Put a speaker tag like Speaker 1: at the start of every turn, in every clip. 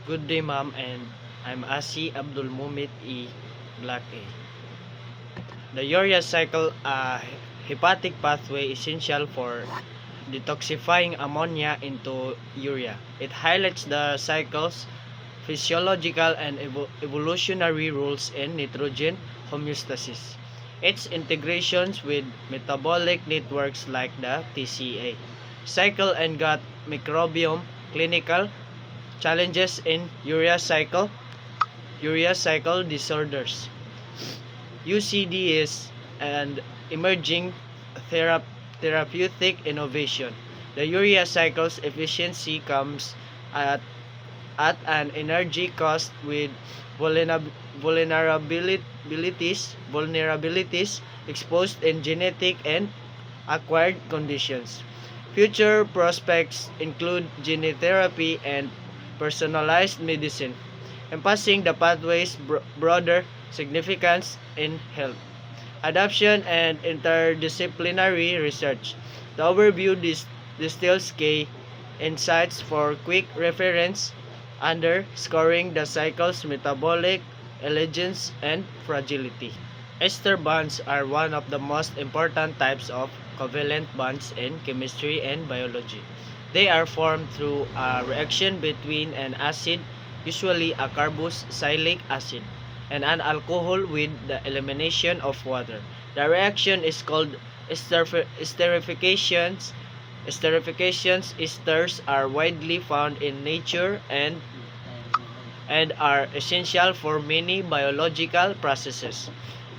Speaker 1: Good day, ma'am, and I'm Asi Abdul Mumit E. Black A. The urea cycle, a hepatic pathway essential for detoxifying ammonia into urea. It highlights the cycle's physiological and evolutionary roles in nitrogen homeostasis. Its integrations with metabolic networks like the TCA cycle and gut microbiome, clinical challenges in urea cycle disorders, UCDs, and emerging therapeutic innovation. The urea cycle's efficiency comes at, at an energy cost with vulnerabilities exposed in genetic and acquired conditions. Future prospects include gene therapy and personalized medicine, emphasizing the pathway's broader significance in health, adoption, and interdisciplinary research. The overview distills key insights for quick reference, underscoring the cycle's metabolic elegance and fragility. Ester bonds are one of the most important types of covalent bonds in chemistry and biology. They are formed through a reaction between an acid, usually a carboxylic acid, and an alcohol with the elimination of water. The reaction is called esterification. Esterifications esters are widely found in nature and are essential for many biological processes.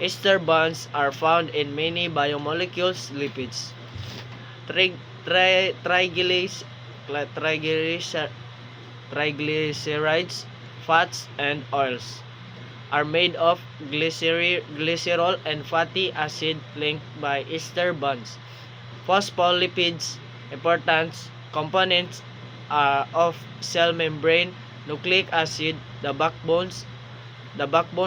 Speaker 1: Ester bonds are found in many biomolecules, lipids, tri- tri- triglyc- triglycer- triglycerides, fats, and oils. Are made of glycerol and fatty acid linked by ester bonds. Phospholipids, important components of cell membrane, nucleic acid, the backbone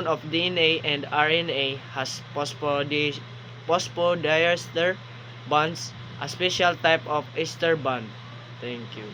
Speaker 1: of DNA and RNA has phosphodiester bonds, a special type of ester bond. Thank you.